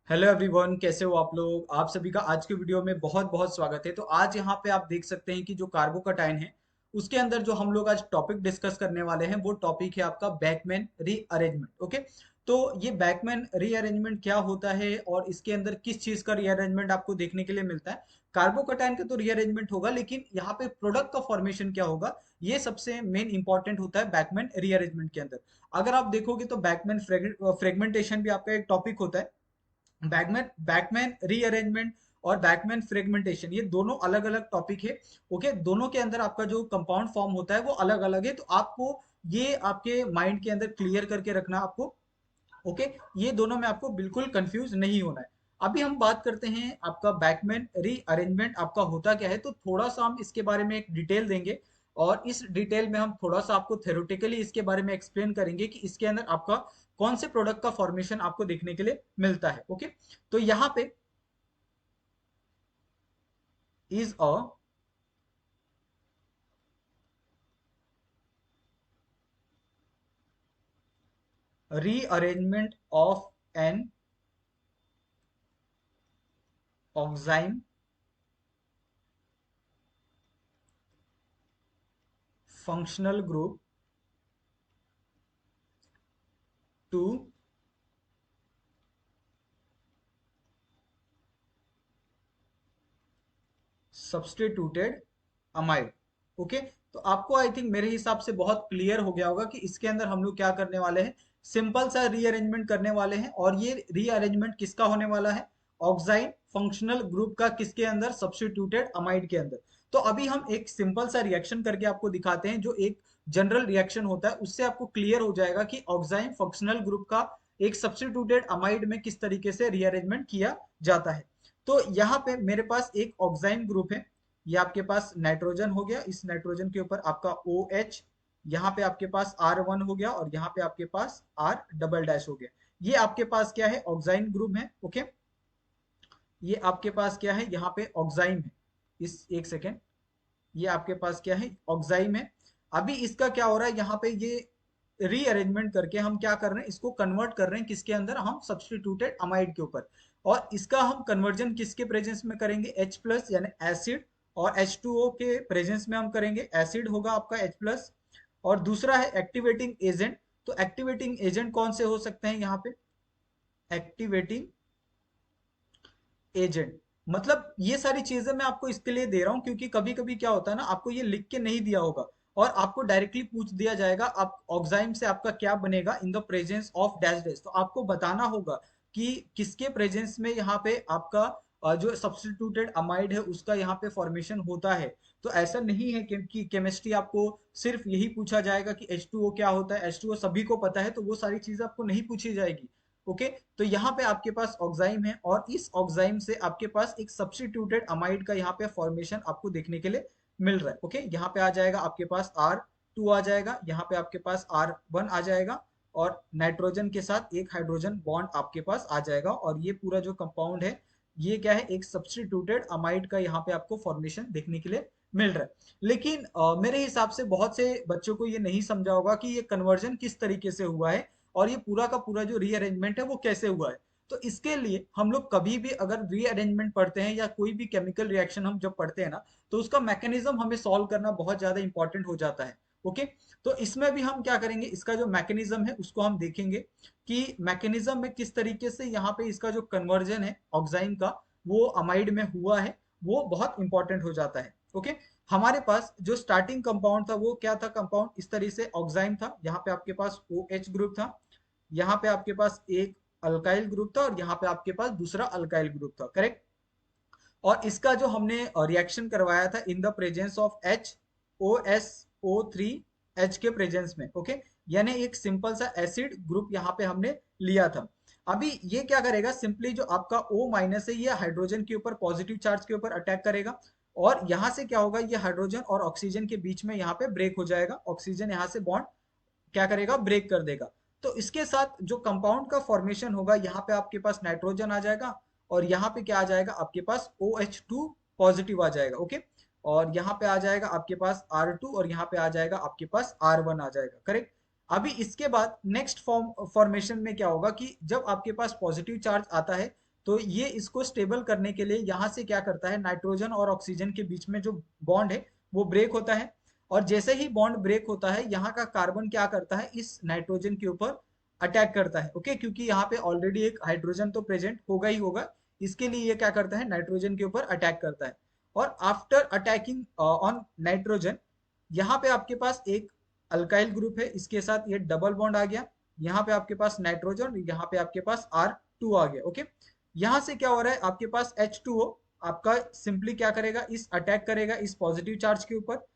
Hello everyone, कैसे हो आप लोग। आप सभी का आज के वीडियो में बहुत बहुत स्वागत है। तो आज यहाँ पे आप देख सकते हैं कि जो कार्बोकैटायन है उसके अंदर जो हम लोग आज टॉपिक डिस्कस करने वाले हैं वो टॉपिक है आपका बैकमैन रीअरेंजमेंट। ओके, तो ये बैकमैन रीअरेंजमेंट क्या होता है और इसके अंदर किस चीज का रीअरेंजमेंट आपको देखने के लिए मिलता है। कार्बोकैटायन का तो रीअरेंजमेंट होगा, लेकिन यहाँ पे प्रोडक्ट का फॉर्मेशन क्या होगा ये सबसे मेन इंपॉर्टेंट होता है बैकमैन रीअरेंजमेंट के अंदर। अगर आप देखोगे तो बैकमैन फ्रेगमेंटेशन भी आपका एक टॉपिक होता है। बैकमैन बैकमैन रीअरेंजमेंट और बैकमैन फ्रेगमेंटेशन ये दोनों अलग अलग टॉपिक है। ओके, दोनों के अंदर आपका जो कंपाउंड फॉर्म होता है वो अलग अलग है, तो आपको ये आपके माइंड के अंदर क्लियर करके रखना आपको। ओके, ये दोनों में आपको बिल्कुल कंफ्यूज नहीं होना है। अभी हम बात करते हैं आपका बैकमैन रीअरेंजमेंट आपका होता क्या है, तो थोड़ा सा हम इसके बारे में एक डिटेल देंगे और इस डिटेल में हम थोड़ा सा आपको थ्योरेटिकली इसके बारे में एक्सप्लेन करेंगे कि इसके अंदर आपका कौन से प्रोडक्ट का फॉर्मेशन आपको देखने के लिए मिलता है। ओके, तो यहाँ पे is a rearrangement of an oxime functional group to substituted amide. Okay, तो आपको आई थिंक मेरे हिसाब से बहुत क्लियर हो गया होगा कि इसके अंदर हम लोग क्या करने वाले हैं। सिंपल सा रीअरेंजमेंट करने वाले हैं और ये रीअरेंजमेंट किसका होने वाला है, ऑक्साइन फंक्शनल ग्रुप का, किसके अंदर, सब्स्टिट्यूटेड अमाइड के अंदर। तो अभी हम एक सिंपल सा रिएक्शन करके आपको दिखाते हैं जो एक जनरल रिएक्शन होता है, उससे आपको क्लियर हो जाएगा कि ऑक्साइन फंक्शनल ग्रुप का एक सब्स्टिट्यूटेड अमाइड में किस तरीके से रीअरेंजमेंट किया जाता है। तो यहाँ पे मेरे पास एक ऑक्साइन ग्रुप है, ये आपके पास नाइट्रोजन हो गया, इस नाइट्रोजन के ऊपर आपका ओ एच, यहाँ पे आपके पास R1 हो गया और यहाँ पे आपके पास R डबल डैश हो गया। ये आपके पास क्या है, ऑक्साइन ग्रुप है। ओके, ये आपके पास क्या है, यहाँ पे ऑक्साइम है। इस एक सेकेंड, ये आपके पास क्या है, ऑक्साइम है। अभी इसका क्या हो रहा है, यहाँ पे ये रीअरेंजमेंट करके हम क्या कर रहे हैं, इसको कन्वर्ट कर रहे हैं किसके अंदर, हम सब्स्टिट्यूटेड अमाइड के ऊपर। और इसका हम कन्वर्जन किसके प्रेजेंस में करेंगे, H प्लस यानी एसिड, और H2O के प्रेजेंस में हम करेंगे, एसिड होगा आपका H प्लस। और दूसरा है एक्टिवेटिंग एजेंट। तो एक्टिवेटिंग एजेंट कौन से हो सकते हैं यहाँ पे, एक्टिवेटिंग एजेंट, मतलब ये सारी चीजें मैं आपको इसके लिए दे रहा हूं क्योंकि कभी कभी क्या होता है ना, आपको ये लिख के नहीं दिया होगा और आपको डायरेक्टली पूछ दिया जाएगा आप ऑक्साइम से आपका क्या बनेगा in the presence of dash dash, तो आपको बताना होगा कि किसके प्रेजेंस में यहाँ पे आपका जो सब्स्टिट्यूटेड अमाइड है उसका यहाँ पे फॉर्मेशन होता है। तो ऐसा नहीं है कि केमिस्ट्री आपको सिर्फ यही पूछा जाएगा कि H2O क्या होता है, H2O सभी को पता है, तो वो सारी चीजें आपको नहीं पूछी जाएगी। ओके, तो यहाँ पे आपके पास ऑक्साइम है और इस ऑक्साइम से आपके पास एक सब्स्टिट्यूटेड अमाइड का यहाँ पे फॉर्मेशन आपको देखने के लिए मिल रहा है। ओके, यहाँ पे आ जाएगा आपके पास R2 आ जाएगा, यहाँ पे आपके पास R1 आ जाएगा और नाइट्रोजन के साथ एक हाइड्रोजन बॉन्ड आपके पास आ जाएगा और ये पूरा जो कंपाउंड है ये क्या है, एक सब्स्टिट्यूटेड अमाइड का यहाँ पे आपको फॉर्मेशन देखने के लिए मिल रहा है। लेकिन मेरे हिसाब से बहुत से बच्चों को ये नहीं समझा होगा कि ये कन्वर्जन किस तरीके से हुआ है और ये पूरा का पूरा जो रीअरेंजमेंट है वो कैसे हुआ है। तो इसके लिए हम लोग कभी भी अगर रीअरेंजमेंट पढ़ते हैं या कोई भी केमिकल रिएक्शन हम जब पढ़ते हैं ना, तो उसका मैकेनिज्म हमें सॉल्व करना बहुत ज्यादा इंपॉर्टेंट हो जाता है। ओके, तो इसमें भी हम क्या करेंगे, इसका जो मैकेनिज्म है उसको हम देखेंगे कि मैकेनिज्म में किस तरीके से यहाँ पे इसका जो कन्वर्जन है ऑक्साइन का वो अमाइड में हुआ है, वो बहुत इंपॉर्टेंट हो जाता है। ओके, हमारे पास जो स्टार्टिंग कंपाउंड था वो क्या था, कंपाउंड इस तरह से ऑक्साइन था, यहाँ पे आपके पास OH ग्रुप था, यहाँ पे आपके पास एक अल्काइल ग्रुप था और यहाँ पे आपके पास दूसरा अल्काइल ग्रुप था, करेक्ट। और इसका जो हमने रिएक्शन करवाया था in the presence of HOSO3 H के प्रेजेंस में। ओके, यानी एक सिंपल सा एसिड ग्रुप यहाँ पे हमने लिया था। अभी ये क्या करेगा, सिंपली जो आपका O माइनस है ये हाइड्रोजन के ऊपर पॉजिटिव चार्ज के ऊपर अटैक करेगा और यहाँ से क्या होगा, ये हाइड्रोजन और ऑक्सीजन के बीच में यहाँ पे ब्रेक हो जाएगा, ऑक्सीजन यहाँ से बॉन्ड क्या करेगा, ब्रेक कर देगा। तो इसके साथ जो कंपाउंड का फॉर्मेशन होगा, यहाँ पे आपके पास नाइट्रोजन आ जाएगा और यहाँ पे क्या आ जाएगा, आपके पास OH2 पॉजिटिव आ जाएगा। ओके, और यहाँ पे आ जाएगा आपके पास R2 और यहाँ पे आ जाएगा आपके पास R1 आ जाएगा, करेक्ट। अभी इसके बाद नेक्स्ट फॉर्मेशन में क्या होगा कि जब आपके पास पॉजिटिव चार्ज आता है तो ये इसको स्टेबल करने के लिए यहाँ से क्या करता है, नाइट्रोजन और ऑक्सीजन के बीच में जो बॉन्ड है वो ब्रेक होता है। और जैसे ही बॉन्ड ब्रेक होता है, यहाँ का कार्बन क्या करता है, इस नाइट्रोजन के ऊपर अटैक करता है। ओके, क्योंकि यहाँ पे ऑलरेडी एक हाइड्रोजन तो प्रेजेंट होगा ही होगा, इसके लिए ये क्या करता है, नाइट्रोजन के ऊपर अटैक करता है। और आफ्टर अटैकिंग ऑन नाइट्रोजन, यहाँ पे आपके पास एक अल्काइल ग्रुप है, इसके साथ ये डबल बॉन्ड आ गया। यहाँ पे आपके पास नाइट्रोजन, यहाँ पे आपके पास R2 आ गया। ओके, यहाँ से क्या हो रहा है, आपके पास H2O आपका सिंपली क्या करेगा, इस अटैक करेगा इस पॉजिटिव चार्ज के ऊपर।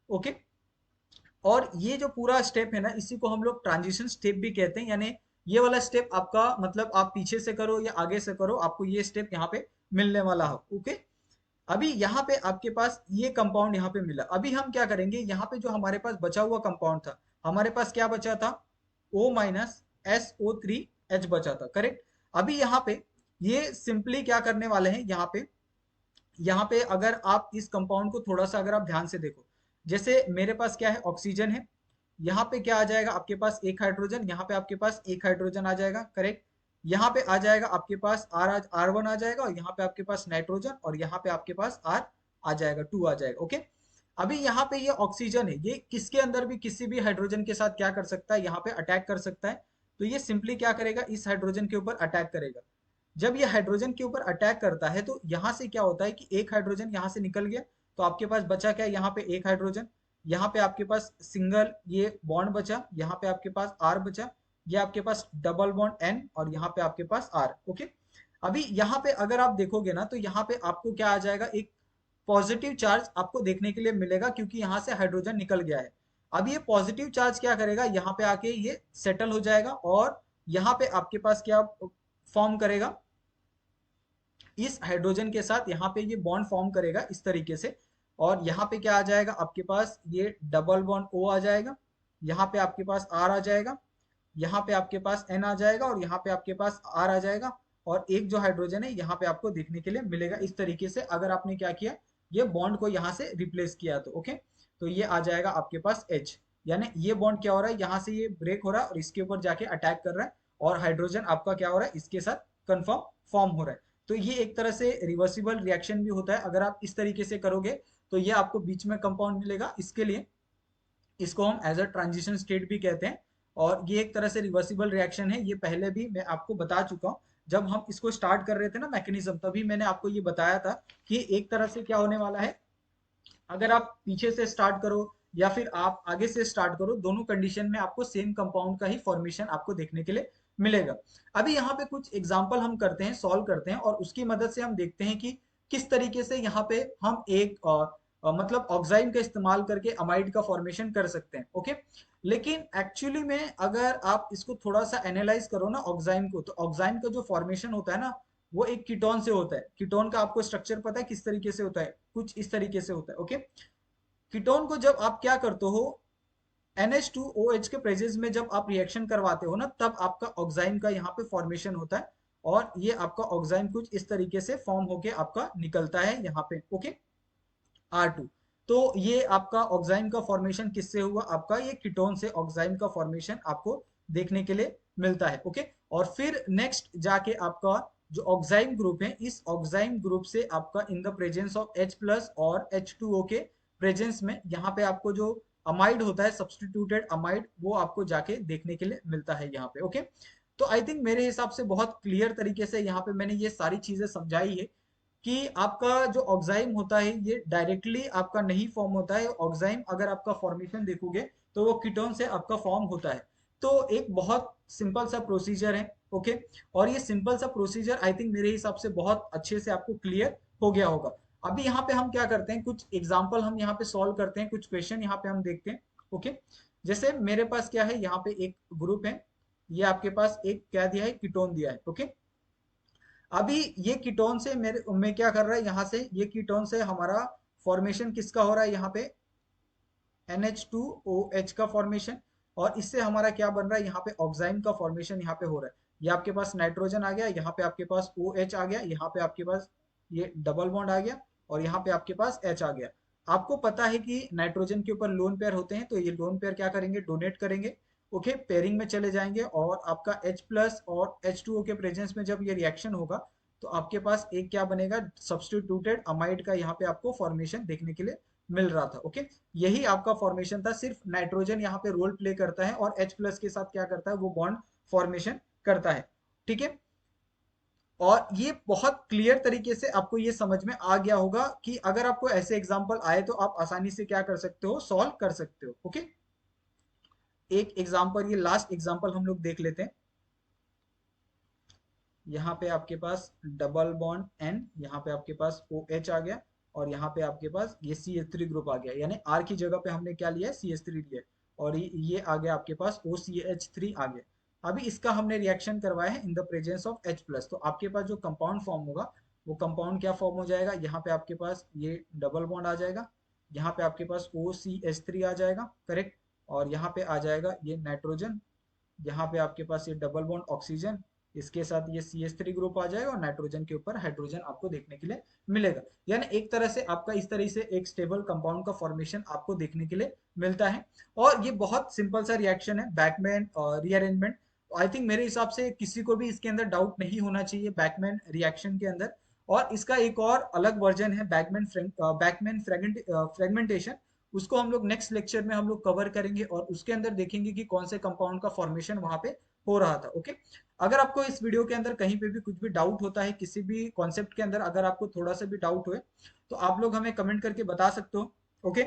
ओके, और ये जो पूरा स्टेप है ना, इसी को हम लोग ट्रांजिशन स्टेप भी कहते हैं। यानी ये वाला स्टेप आपका मतलब आप पीछे से करो या आगे से करो, आपको ये स्टेप यहाँ पे मिलने वाला हो। ओके, अभी यहाँ पे आपके पास ये कंपाउंड यहाँ पे मिला। अभी हम क्या करेंगे, यहाँ पे जो हमारे पास बचा हुआ कंपाउंड था, हमारे पास क्या बचा था, O माइनस SO3H बचा था, करेक्ट। अभी यहाँ पे ये सिंपली क्या करने वाले हैं, यहाँ पे अगर आप इस कंपाउंड को थोड़ा सा अगर आप ध्यान से देखो, जैसे मेरे पास क्या है, ऑक्सीजन है, यहाँ पे क्या आ जाएगा आपके पास, एक हाइड्रोजन, यहाँ पे आपके पास एक हाइड्रोजन आ जाएगा, करेक्ट। यहाँ पे आ जाएगा आपके पास R1 आ जाएगा, और यहाँ पे आपके पास नाइट्रोजन, और यहाँ पे आपके पास R आ जाएगा, 2 आ जाएगा। ओके, अभी यहाँ पे ये ऑक्सीजन है, ये किसके अंदर भी किसी भी हाइड्रोजन के साथ क्या कर सकता है, यहाँ पे अटैक कर सकता है। तो ये सिंपली क्या करेगा, इस हाइड्रोजन के ऊपर अटैक करेगा। जब ये हाइड्रोजन के ऊपर अटैक करता है, तो यहाँ से क्या होता है कि एक हाइड्रोजन यहाँ से निकल गया, तो आपके पास बचा क्या, यहाँ पे एक हाइड्रोजन, यहाँ पे आपके पास सिंगल ये बॉन्ड बचा, यहाँ पे आपके पास R बचा, ये आपके पास डबल बॉन्ड N, और यहाँ पे आपके पास R। ओके, अभी यहाँ पे अगर आप देखोगे ना, तो यहाँ पे आपको क्या आ जाएगा, एक पॉजिटिव चार्ज आपको देखने के लिए मिलेगा, क्योंकि यहाँ से हाइड्रोजन निकल गया है। अब ये पॉजिटिव चार्ज क्या करेगा, यहाँ पे आके ये सेटल हो जाएगा, और यहाँ पे आपके पास क्या फॉर्म करेगा, इस हाइड्रोजन के साथ यहाँ पे ये बॉन्ड फॉर्म करेगा इस तरीके से। और यहाँ पे क्या आ जाएगा आपके पास, ये डबल बॉन्ड O आ जाएगा, यहाँ पे आपके पास R आ जाएगा, यहाँ पे आपके पास N आ जाएगा, और यहाँ पे आपके पास R आ जाएगा। और एक जो हाइड्रोजन है यहाँ पे आपको देखने के लिए मिलेगा इस तरीके से, अगर आपने क्या किया, ये बॉन्ड को यहाँ से रिप्लेस किया तो। ओके, तो ये आ जाएगा आपके पास H। यानी ये बॉन्ड क्या हो रहा है, यहाँ से ये ब्रेक हो रहा है और इसके ऊपर जाके अटैक कर रहा है, और हाइड्रोजन आपका क्या हो रहा है, इसके साथ कन्फर्म फॉर्म हो रहा है। तो ये एक तरह से रिवर्सिबल रिएक्शन भी होता है, अगर आप इस तरीके से करोगे तो ये आपको बीच में कंपाउंड मिलेगा। इसके लिए इसको हम एज अ ट्रांजिशन स्टेट भी कहते हैं, और ये एक तरह से रिवर्सिबल रिएक्शन है। ये पहले भी मैं आपको बता चुका हूँ, जब हम इसको स्टार्ट कर रहे थे ना मैकेनिज्म, तभी मैंने आपको ये बताया था कि एक तरह से क्या होने वाला है, अगर आप पीछे से स्टार्ट करो या फिर आप आगे से स्टार्ट करो, दोनों कंडीशन में आपको सेम कंपाउंड का ही फॉर्मेशन आपको देखने के लिए मिलेगा। अभी यहाँ पे कुछ एग्जांपल हम करते हैं, सॉल्व करते हैं, और उसकी मदद से हम देखते हैं कि किस तरीके से यहाँ पे हम एक मतलब ऑक्साइड का इस्तेमाल करके अमाइड का फॉर्मेशन कर सकते हैं। ओके, लेकिन एक्चुअली में अगर आप इसको थोड़ा सा एनालाइज करो ना ऑक्साइड को, तो ऑक्साइड का जो फॉर्मेशन होता है ना, वो एक कीटोन से होता है। कीटोन का आपको स्ट्रक्चर पता है किस तरीके से होता है, कुछ इस तरीके से होता है। ओके, कीटोन को जब आप क्या करते हो, NH2OH के प्रेजेंस में जब आप रिएक्शन करवाते हो ना, तब आपका ऑक्साइड का यहाँ पे फॉर्मेशन होता है, और ये आपका ऑक्साइड कुछ इस तरीके से फॉर्म होके आपका निकलता है यहाँ पे। Okay, R2। तो ये आपका ऑक्साइड का फॉर्मेशन किससे हुआ, आपका ये कीटोन से ऑक्साइड का फॉर्मेशन आपको देखने के लिए मिलता है। ओके, और फिर नेक्स्ट जाके आपका जो ऑक्साइड ग्रुप है, इस ऑक्साइड ग्रुप से आपका in the presence of H plus और H2O के प्रेजेंस में यहाँ पे आपको जो अमाइड होता है, सब्सटीट्यूटेड अमाइड, वो आपको जाके देखने के लिए मिलता है यहाँ पे। ओके, तो आई थिंक मेरे हिसाब से बहुत क्लियर तरीके से यहाँ पे मैंने ये सारी चीजें समझाई है कि आपका जो ऑक्साइम होता है ये डायरेक्टली आपका नहीं फॉर्म होता है। ऑक्साइम अगर आपका फॉर्मेशन देखोगे तो वो कीटोन से आपका फॉर्म होता है। तो एक बहुत सिंपल सा प्रोसीजर है। ओके, और ये सिंपल सा प्रोसीजर आई थिंक मेरे हिसाब से बहुत अच्छे से आपको क्लियर हो गया होगा। अभी यहाँ पे हम क्या करते हैं, कुछ एग्जाम्पल हम यहाँ पे सॉल्व करते हैं, कुछ क्वेश्चन यहाँ पे हम देखते हैं। ओके, जैसे मेरे पास क्या है, यहाँ पे एक ग्रुप है, ये आपके पास एक क्या दिया है, कीटोन दिया है। ओके, अभी ये कीटोन से मेरे में क्या कर रहा है, यहाँ से ये कीटोन से हमारा फॉर्मेशन किसका हो रहा है, यहाँ पे NH2OH का फॉर्मेशन, और इससे हमारा क्या बन रहा है, यहाँ पे ऑक्साइड का फॉर्मेशन यहाँ पे हो रहा है। ये आपके पास नाइट्रोजन आ गया, यहाँ पे आपके पास OH आ गया, यहाँ पे आपके पास ये डबल बॉन्ड आ गया, और यहाँ पे आपके पास H आ गया। आपको पता है कि नाइट्रोजन के ऊपर लोन पेयर होते हैं, तो ये लोन पेयर क्या करेंगे, डोनेट करेंगे। ओके, पेयरिंग में चले जाएंगे, और आपका H प्लस और H2O के प्रेजेंस में जब ये रिएक्शन होगा, तो आपके पास एक क्या बनेगा, सब्स्टिट्यूटेड अमाइड का यहाँ पे आपको फॉर्मेशन देखने के लिए मिल रहा था। ओके, यही आपका फॉर्मेशन था, सिर्फ नाइट्रोजन यहाँ पे रोल प्ले करता है और H प्लस के साथ क्या करता है, वो बॉन्ड फॉर्मेशन करता है। ठीक है, और ये बहुत क्लियर तरीके से आपको ये समझ में आ गया होगा कि अगर आपको ऐसे एग्जाम्पल आए तो आप आसानी से क्या कर सकते हो, सॉल्व कर सकते हो। ओके, एक एग्जाम्पल, ये लास्ट एग्जाम्पल हम लोग देख लेते हैं। यहाँ पे आपके पास डबल बॉन्ड N, यहाँ पे आपके पास OH आ गया, और यहाँ पे आपके पास ये CH3 ग्रुप आ गया, यानी R की जगह पे हमने क्या लिया है, CH3 लिया है, और ये आ गया आपके पास OCH3 आ गया। अभी इसका हमने रिएक्शन करवाया है in the presence of H plus, तो आपके पास जो कंपाउंड फॉर्म होगा वो कंपाउंड क्या फॉर्म हो जाएगा, यहाँ पे आपके पास ये डबल बॉन्ड आ जाएगा, यहाँ पे आपके पास OCH3 आ जाएगा, करेक्ट, और यहाँ पे आ जाएगा ये नाइट्रोजन, यहाँ पे आपके पास ये डबल बॉन्ड ऑक्सीजन, इसके साथ ये CH3 ग्रुप आ जाएगा, और नाइट्रोजन के ऊपर हाइड्रोजन आपको देखने के लिए मिलेगा। यानी एक तरह से आपका इस तरह से एक स्टेबल कंपाउंड का फॉर्मेशन आपको देखने के लिए मिलता है। और ये बहुत सिंपल सा रिएक्शन है, बैकमैन रीअरेंजमेंट। आई थिंक मेरे हिसाब से किसी को भी इसके अंदर डाउट नहीं होना चाहिए बैकमैन रिएक्शन के अंदर। और इसका एक और अलग वर्जन है बैकमैन फ्रेगमेंटेशन, उसको हम लोग नेक्स्ट लेक्चर में हम लोग कवर करेंगे, और उसके अंदर देखेंगे कि कौन से कंपाउंड का फॉर्मेशन वहां पे हो रहा था। ओके, अगर आपको इस वीडियो के अंदर कहीं पे भी कुछ भी डाउट होता है, किसी भी कॉन्सेप्ट के अंदर अगर आपको थोड़ा सा भी डाउट हुए, तो आप लोग हमें कमेंट करके बता सकते हो। ओके,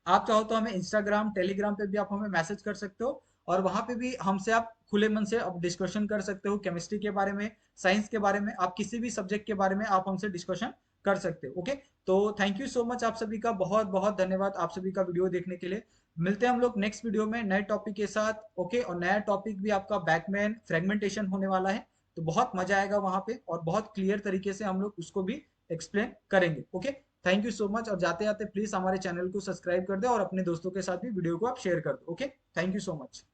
आप चाहो तो हमें इंस्टाग्राम टेलीग्राम पे भी आप हमें मैसेज कर सकते हो, और वहां पे भी हमसे आप खुले मन से आप डिस्कशन कर सकते हो, केमिस्ट्री के बारे में, साइंस के बारे में, आप किसी भी सब्जेक्ट के बारे में आप हमसे डिस्कशन कर सकते हो। ओके, तो थैंक यू सो मच, आप सभी का बहुत बहुत धन्यवाद आप सभी का वीडियो देखने के लिए। मिलते हैं हम लोग नेक्स्ट वीडियो में नए टॉपिक के साथ। ओके, और नया टॉपिक भी आपका बैकमैन फ्रेगमेंटेशन होने वाला है, तो बहुत मजा आएगा वहां पे, और बहुत क्लियर तरीके से हम लोग उसको भी एक्सप्लेन करेंगे। Okay, thank you so much, और जाते जाते प्लीज हमारे चैनल को सब्सक्राइब कर दो, और अपने दोस्तों के साथ भी वीडियो को आप शेयर कर दो। Okay, thank you so much.